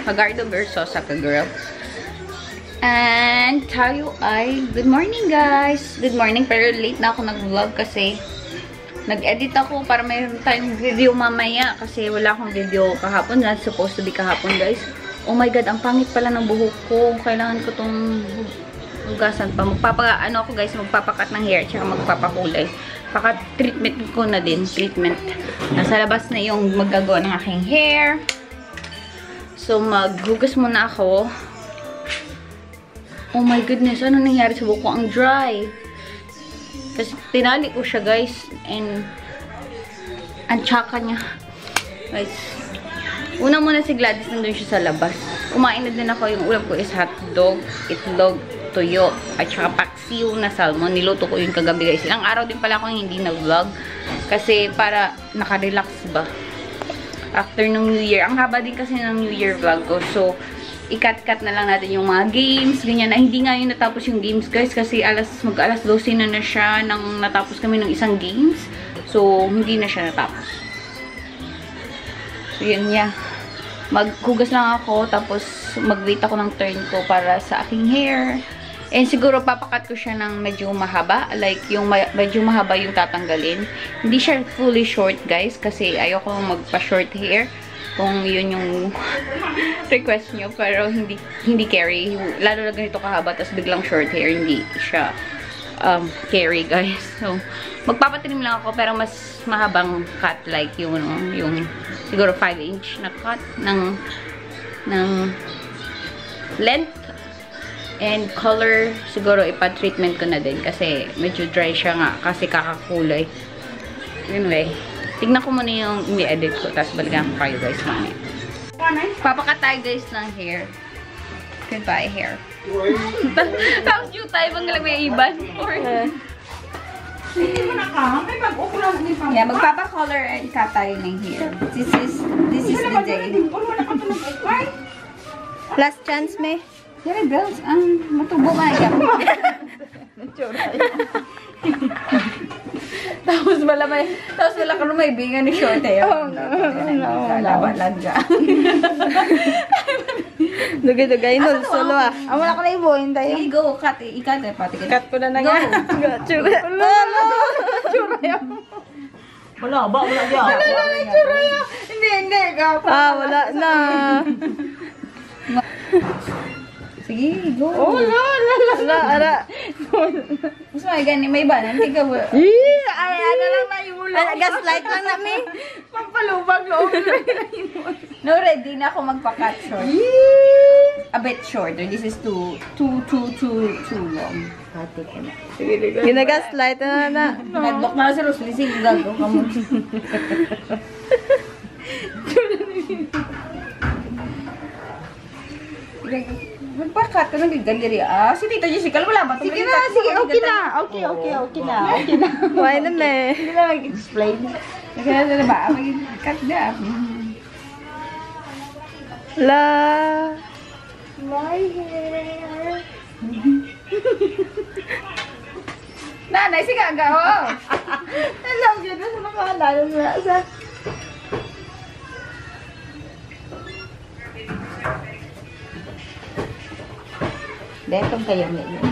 Hagardo Versosa ka, girl. And tayo ay, good morning guys. Good morning, pero late na ako nag-vlog kasi nag-edit ako para mayroon tayong video mamaya kasi wala akong video kahapon. Not supposed to be kahapon, guys. Oh my god, ang pangit pala ng buhok ko. Kailangan ko tong hugasan pa. Ano ako guys, magpapakat ng hair tsaka magpapakulay. Treatment ko na din. Treatment. Nasa labas na yung maggagawa ng aking hair. So, maghugas muna ako. Oh my goodness, ano nangyari sa buhok ko? Ang dry. Kasi tinali ko siya, guys. And, ang tsaka niya. Guys, una muna si Gladys, nandun siya sa labas. Kumain na din ako. Yung ulam ko is hotdog, itlog, tuyo, at saka paksiw na salmon. Niluto ko yung kagabi, guys. Ilang araw din pala akong hindi nag-vlog. Kasi para nakarelax ba. After nung New Year. Ang haba din kasi ng New Year vlog ko. So, i-cut-cut na lang natin yung mga games, ganyan. Na hindi nga yung natapos yung games, guys, kasi mag-alas 12 na siya nang natapos kami ng isang games. So, hindi na siya natapos. So, yun niya. Maghugas lang ako, tapos mag-wait ako ng turn ko para sa aking hair. And siguro papakat ko siya ng medyo mahaba. Like, yung medyo mahaba yung tatanggalin. Hindi siya fully short, guys, kasi ayoko magpa-short hair. Kung yun yung request nyo. Pero hindi carry. Lalo na ganito kahaba, tapos biglang short hair. Hindi siya carry, guys. So, magpapatrim lang ako, pero mas mahabang cut. Like yung siguro 5-inch na cut ng length. And color, siguro ipa-treatment ko na din. Kasi medyo dry siya nga. Kasi kakakulay. Anyway. Tignan ko muna yung i-edit ko, tapos balikan ko kayo, guys, mamaya. Papakat tayo, guys, ng hair. Goodbye, hair. Tapos yung tayo, bang lang may iban? Hindi mo na ka, may mag-ukulang din pa. Yeah, magpapacolor and cut tayo ng hair. This is the day. Last chance, me. Here, girls, matubo ka na. Tapos wala ka may bingan ni short hair. Wala lang dyan. Dugay-dugay, nul, solo ah. Wala ka na ibuhin tayo. Sige, go, cut. Ikat eh, pati ka. Cut ko na nga. Chura. Chura yan. Wala ba? Wala yan. Wala na chura yan. Hindi. Wala na. Sige, go. Wala. Gusto mo, may iba na. Hindi ka ba? Ay, ano lang na yung ulo. Gaslight lang namin. Pampalubag loob. No, ready na ako magpa-cut short. A bit shorter. This is too long. Hati ka na. Ginagaslight na. Nag-block na si Rosalie. Sige, gago ka mo. Magpa-cut ka ng gallery. Si Tita Jessica, wala ba? Sige na. Okay na. Why na me? Hindi na mag-explain. Nagkala na ba? Mag-cut na. My hair. Nanay, sige aga, oh. Alam ko na sa nakaalala na sa... Detong kayo na yun.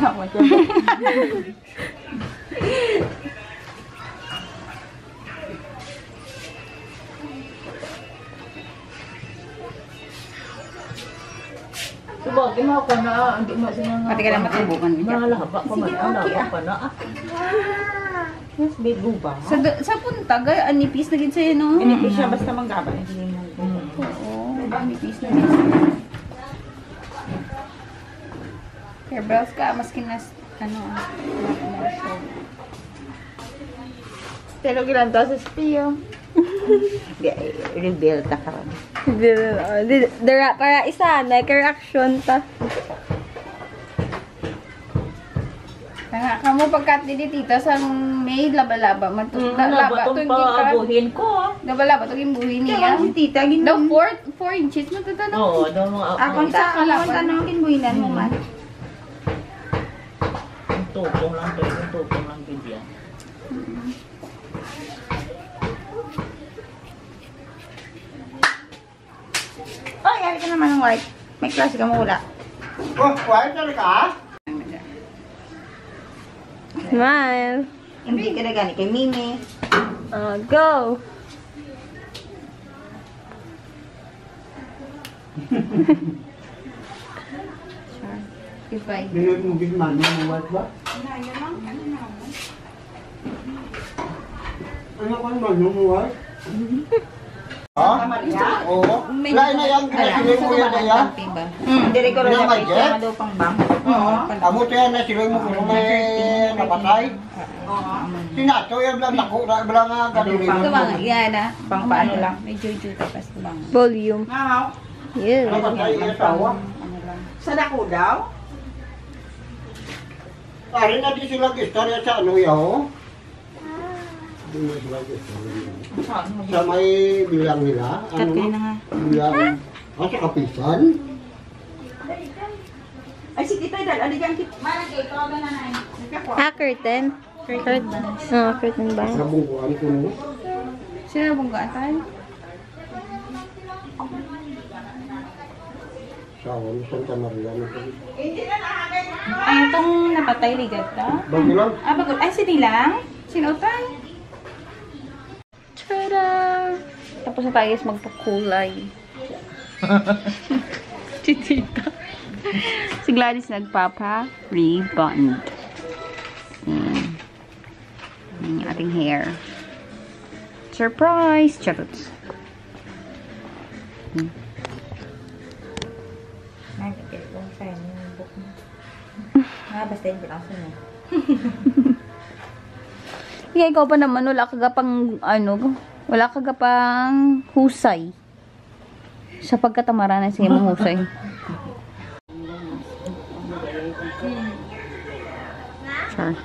Subag, mo ka na. Hindi mo siya nga. Pati ka lang matubukan niya. Malahaba ka man. Malahaba ka na. Yes, bigo ba? Sa punta, anipis na gid sa'yo, no? Inipis siya basta manggaba. Hindi mo. Oo, anipis na gid. Hairbrows ka, maski na, Pero gilan to sa spiyo. Reveal ta ka ron. Para isa, nag-reaction ta. Nga ka mo pagkat di tita sang may laba-laba man to. Laba itong paabuhin ko. Laba-laba to yung buhin niya. Si tita, Daw 4 inches mo tatanong. Oo, daw mga Akong sa tanongin buhinan mo man. tupong lang to. Yung tupong lang bigyan. Ay, mayari ka naman ng white. May klase ka mo wala. Oh, white talaga? Smile. Hindi ka na gani kay Mimi. Go. Goodbye. Binod mo gitman mo white ba? Ano ka naman yung white? Ha? Oo. Lain na yan, kinasiloy mo yan na yan. Hindi ko rin Yung na budget? pwede daw pang bang. Amo siya na siloy mo kung may napatay. Sinato yan lang naku, wala nga kaduli mo. Yan ah. Pang paano lang. May juju tapos bang. Volume. Yeah. Napatay yung asawa. Sa dako daw? Ari na di sila istorya sa ano yaw. Di na sila istorya. Sa may bilang nila. Ano nga. bilang. Sa kapisan. Ay, si Tita Dal, aligan kita. Marang kayo, tawagan na na. Curtain. Curtain. Oh, curtain ba? Nabungkuan ko mo. Sino na bunggaan tayo? Sa Santa Maria. Ay, itong napatay ligad ka? Bago lang. Ah, bago. Ay, sini lang? Sinutay? Tada! Tapos na tayo guys magpakulay. Si Tita. Si Gladys nagpapa-rebond. Yung ating hair. Surprise! Charuts. Ay, kaya kung sa'yo yung book mo. Ah, basta yung pinaso mo. Yeah, ikaw pa naman, wala ka pang, wala ka pang husay. Sa pagkatamaranan siya mo husay. Sure.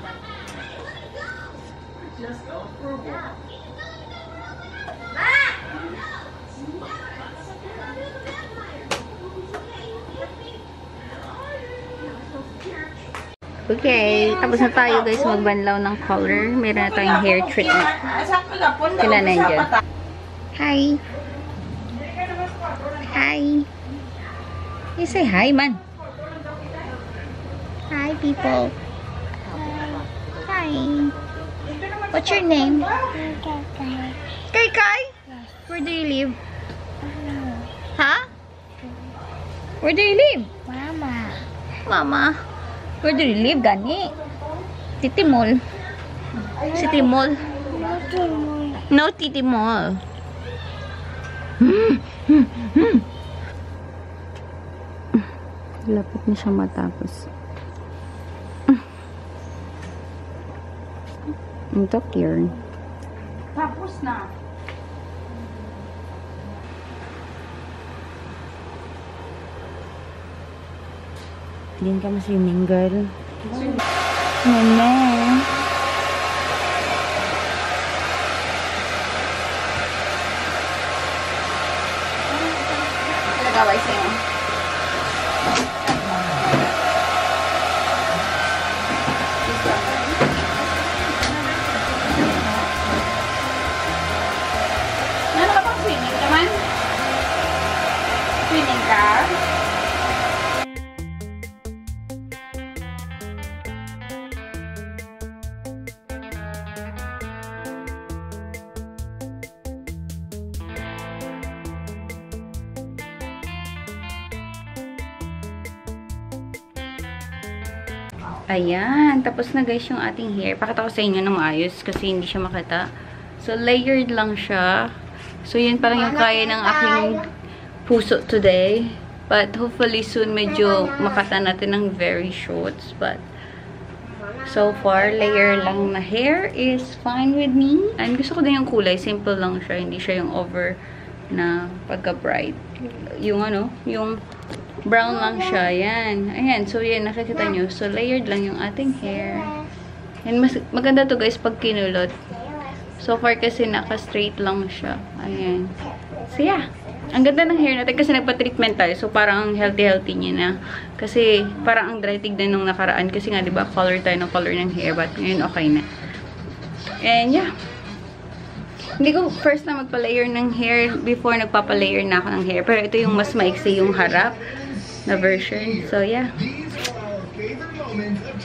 Okay, tapos na tayo guys magbanlaw ng color. Meron na tayong hair treatment. Sila na dyan. Hi! Hi! You say hi, man. Hi, people. Hi. What's your name? Kai Kai? Where do you live? Huh? Where do you live? Mama. Where do you live, Gani? Titi Mall. City Mall. No, Titi Mall. Lapit na siya matapos. Ito, clear. Tapos na. Din ka ma-swimming, girl. Nene. Nagaway sa'yo. Ano ka pang swimming naman? Swimming ka? Ayan, tapos na guys yung ating hair. Pakita ko sa inyo na maayos kasi hindi siya makita. So, layered lang siya. So, yun parang yung kaya ng aking puso today. But, hopefully soon medyo makata natin ng very shorts. But, so far, layer lang na hair is fine with me. And gusto ko din yung kulay. Simple lang siya. Hindi siya yung over na pagka-bright. Yung yung brown lang siya. Yan. Ayan. So, yan. Nakikita nyo. So, layered lang yung ating hair. And maganda to guys pag kinulot. So far kasi naka-straight lang siya. Ayan. So, yeah. Ang ganda ng hair natin kasi nagpa-treatment tayo. So, parang healthy-healthy niya na. Kasi, parang ang dry tignan nung nakaraan. Kasi nga, diba, color tayo ng color ng hair. But, ngayon, okay na. And, yeah. Hindi ko first na magpa-layer ng hair. Before, nagpapa-layer na ako ng hair. Pero ito yung mas maiksi yung harap na version. So, yeah.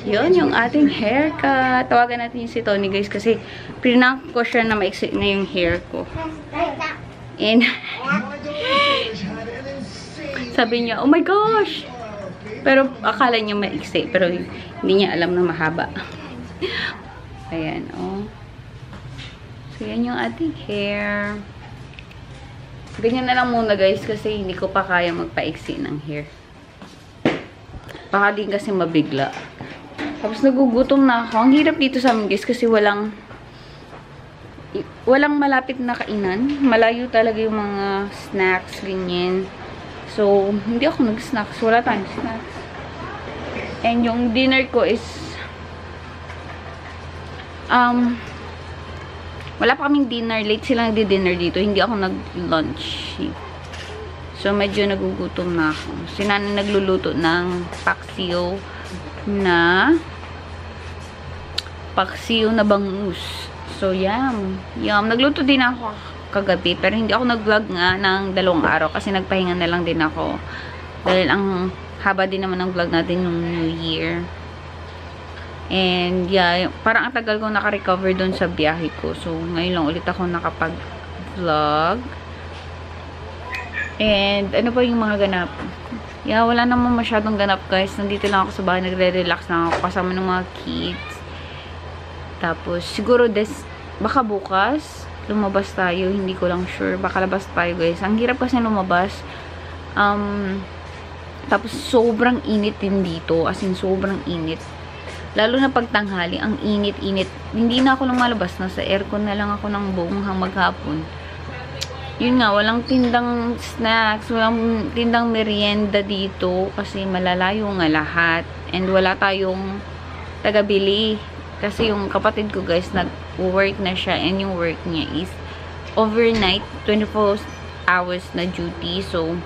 Yun, yung ating haircut. Tawagan natin yung si Tony, guys. Kasi, pinank ko siya na maiksi na yung hair ko. And, sabi niya, oh my gosh! Pero, akala niya maiksi. Pero, hindi niya alam na mahaba. Ayan, oh. So, yan yung ating hair. Ganyan na lang muna, guys, kasi hindi ko pa kaya magpaiksi ng hair. Baka din kasi mabigla. Tapos, nagugutom na ako. Ang hirap dito sa amin, guys, kasi walang malapit na kainan. Malayo talaga yung mga snacks, ganyan. So, hindi ako nag-snacks. Wala tayong snacks. And yung dinner ko is wala pa kaming dinner. Late sila nagdi-dinner dito. Hindi ako nag-lunch. So, medyo nagugutom na ako. Si Nanay nagluluto ng paksiw na bangus. So, yum. Yum. Nagluto din ako kagabi. Pero hindi ako nag-vlog nga ng 2 araw. Kasi nagpahinga na lang din ako. Dahil ang haba din naman ng vlog natin yung New Year. And, yeah, parang ang tagal ko naka-recover doon sa biyahe ko. So, ngayon lang ulit ako nakapag-vlog. And, ano pa yung mga ganap? Yeah, wala naman masyadong ganap, guys. Nandito lang ako sa bahay, nagre-relax lang ako kasama ng mga kids. Tapos, siguro, baka bukas, lumabas tayo. Hindi ko lang sure. Baka labas tayo, guys. Ang hirap kasi lumabas. Tapos, sobrang init din dito. As in, sobrang init. Lalo na pagtanghali, ang init-init. Hindi na ako lumalabas. Nasa aircon na lang ako ng buong hanggang maghapon. Yun nga, walang tindang snacks, walang tindang merienda dito kasi malalayo nga lahat. And wala tayong tagabili. Kasi yung kapatid ko, guys, nag-work na siya and yung work niya is overnight, 24 hours na duty. So,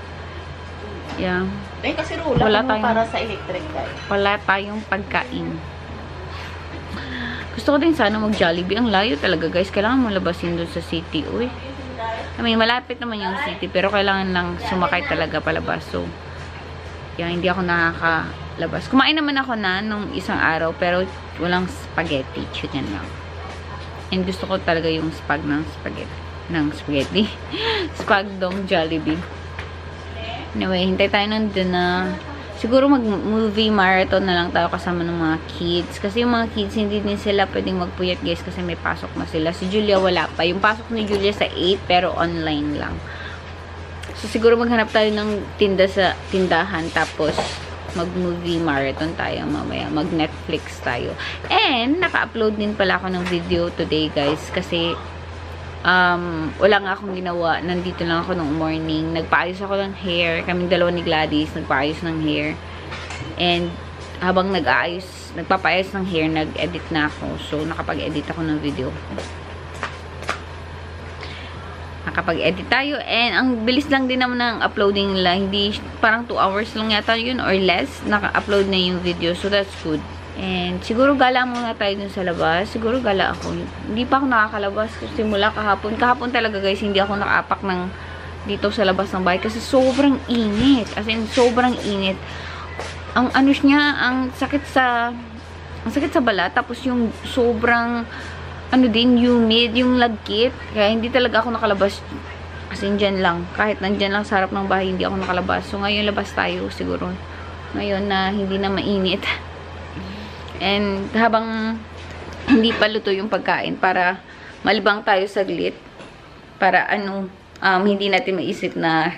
yeah. Eh, kasi wala tayong para sa electric guys. Wala tayong pagkain. Gusto ko din sana mag-Jollibee. Ang layo talaga, guys. Kailangan mo labasin doon sa city. Uy. I mean, malapit naman yung city. Pero kailangan lang sumakay talaga palabas. So, yeah, hindi ako nakakalabas. Kumain naman ako nung isang araw. Pero walang spaghetti. Yan lang. And gusto ko talaga yung spag ng spaghetti. Spag dong Jollibee. Anyway, hintay tayo nandun na siguro mag-movie marathon na lang tayo kasama ng mga kids. Kasi yung mga kids, hindi din sila pwedeng magpuyat, guys, kasi may pasok na sila. Si Julia wala pa. Yung pasok ni Julia sa 8, pero online lang. So, siguro maghanap tayo ng tindahan, tapos mag-movie marathon tayo mamaya. Mag-Netflix tayo. And, naka-upload din pala ako ng video today, guys, kasi wala nga akong ginawa. Nandito lang ako nung morning. Nagpaayos ako ng hair. Kaming dalawa ni Gladys, nagpaayos ng hair. And, habang nagpapaayos ng hair, nag-edit na ako. So, nakapag-edit ako ng video. Nakapag-edit tayo. And, ang bilis lang din naman ng uploading nila. Hindi, parang 2 hours lang yata yun or less. Naka-upload na yung video. So, that's good. And, siguro gala muna tayo dun sa labas. Siguro gala ako. Hindi pa ako nakakalabas simula kahapon. Kahapon talaga, guys, hindi ako nakaapak dito sa labas ng bahay. Kasi sobrang init. As in, sobrang init. Ang ano niya, ang sakit sa balat. Tapos yung sobrang, humid, yung lagkit. Kaya hindi talaga ako nakalabas. As in, dyan lang. Kahit nandyan lang sa harap ng bahay, hindi ako nakalabas. So, ngayon labas tayo siguro. Ngayon na hindi na mainit. And habang hindi pa luto yung pagkain, para malibang tayo saglit, para hindi natin maisip na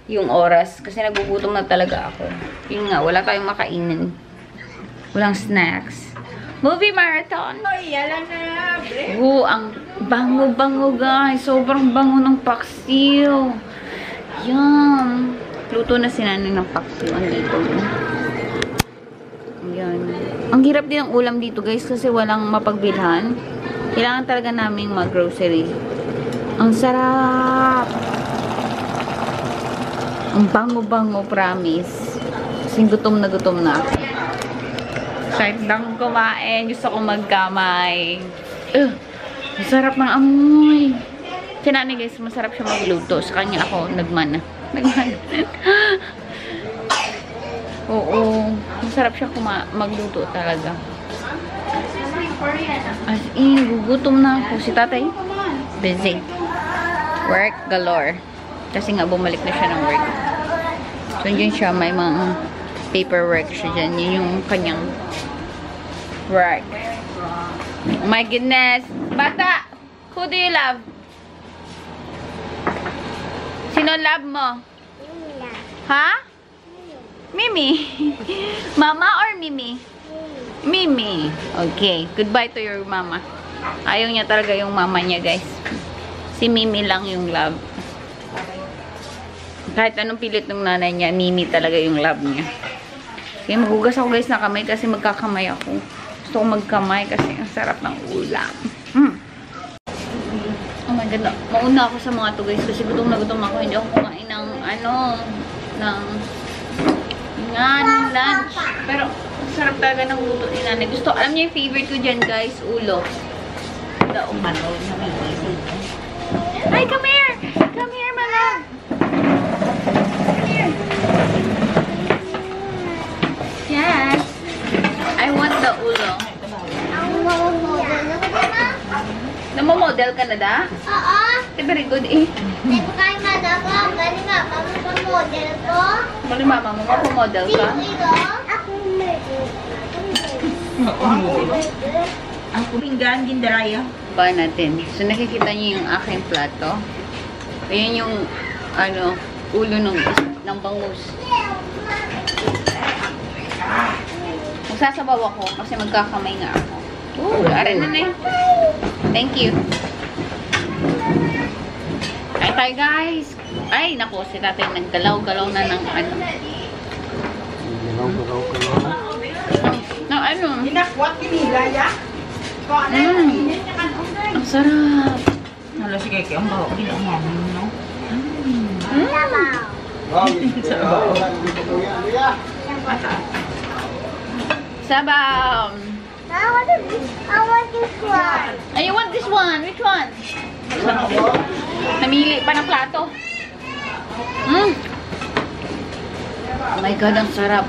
yung oras. Kasi nagugutom na talaga ako. Yun nga, wala tayong makainin. Walang snacks. Movie marathon! Ay, yala na! Ang bango-bango, guys. Sobrang bango ng paksiw. Yum! Luto na si Nanay ng paksiw. Andito. Yan. Ang hirap din ang ulam dito, guys, kasi walang mapagbilhan. Kailangan talaga naming mag-grocery. Ang sarap! Ang bango-bango, promise. Kasi gutom na ako. Kahit lang kumain, gusto ko magkamay. Masarap ng amoy. Si Nani guys, masarap siya magluto. Sa kanya ako nagmana. Oo. Masarap siya magluto talaga. As in, gugutom na ako. Si tatay, busy. Work galore. Kasi nga bumalik na siya ng work. So, yun siya. May mga paperwork siya dyan. Yun yung kanyang work. Oh my goodness. Bata, who do you love? Sino love mo? Ha? Mimi. Mama or Mimi? Mimi. Okay. Goodbye to your mama. Ayaw niya talaga yung mama niya, guys. Si Mimi lang yung love. Kahit anong pilit ng nanay niya, Mimi talaga yung love niya. Kaya magugas ako, guys, na kamay kasi magkakamay ako. Gusto ko magkamay kasi ang sarap ng ulam. Oh my God. Mauna ako sa mga to, guys, kasi gutom na gutom ako. Hindi ako kumain ng lunch. Pero, sarap talaga ng luto ni nanay. Gusto, alam niyo yung favorite ko dyan, guys, ulo. Daong manol na may isip. Hi, come here! Come here, my love! Come here! Yes! I want the ulo. Namamodel ka na da? Oo. Very good eh. Hindi ko kayo nga ako. Galing nga, mamamodel ko. Mali mama mo, mapamodel ka? Ito? Ako Ang pinggan, gindaraya. Ba natin. So, nakikita niyo yung aking plato. Ayan yung, ulo ng bangus. Magsasabaw ako kasi magkakamay nga ako. Ooh, aray na. Thank you. Ay, tayo guys. Ay, naku, si tatay nagdalaw-galaw na ng Inakwat, kinilaya. Ang sarap. Hala, sige, ang baho. Ginamam, no? Sabaw. I want this one. Ay, you want this one? Which one? Namili pa ng plato. Oh my God, ang sarap.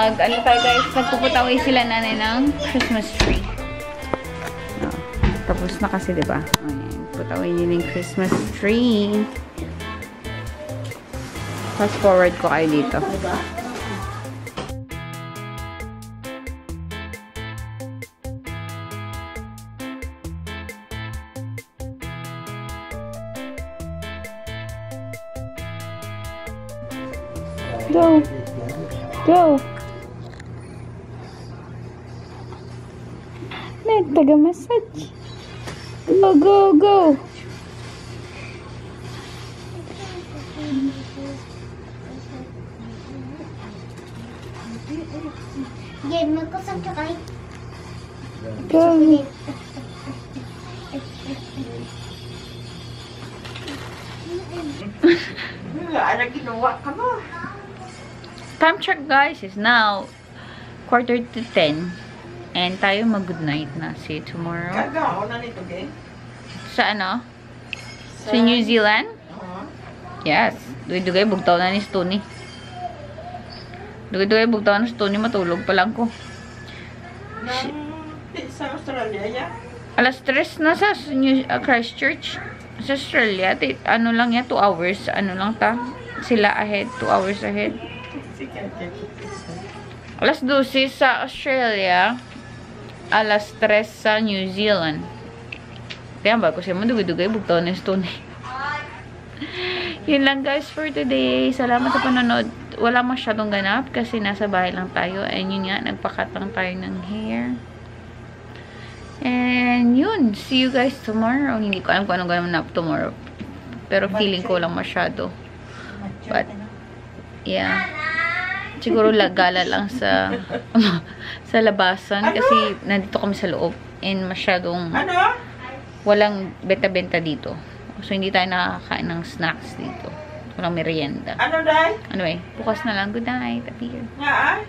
Ano tayo guys, nagpuputaway sila nanay ng Christmas tree. Tapos na kasi, diba? Ayan, putaway nila yung Christmas tree. Fast forward ko kayo dito. Go! Go! Taga-massage. Go, go, go! Game mo ko sa chocolate. Go! Ano ginawa ka mo? Time check guys is now 9:45. And tayo mag-good night na. See you tomorrow. Gagawa na nito, okay? Sa ano? Sa New Zealand? Yes. Dugay-dugay, bugtaw na ni Stoney. Dugay-dugay, bugtaw na ni Stoney. Matulog pa lang ko. Sa Australia, ya? Alas 3 na sa Christchurch. Sa Australia, ano lang yan, 2 hours. Ano lang ta? Sila ahead, 2 hours ahead. Alas 12 sa Australia. Alas 3 sa New Zealand. Kaya bago siya mo, dugay-dugay, bugtaw na Stoney. Yun lang guys for today. Salamat sa panonood. Wala masyadong ganap kasi nasa bahay lang tayo. And yun nga, nagpakat lang tayo ng hair. And yun, see you guys tomorrow. Hindi ko alam kung anong gawin na tomorrow. Pero feeling ko lang masyado. But, yeah. Siguro gala lang sa sa labasan. Kasi nandito kami sa loob. And masyadong walang benta-benta dito. So, hindi tayo nakakain ng snacks dito. Walang merienda. Ano, Day? Anyway, bukas na lang. Good night. Appear. Nga,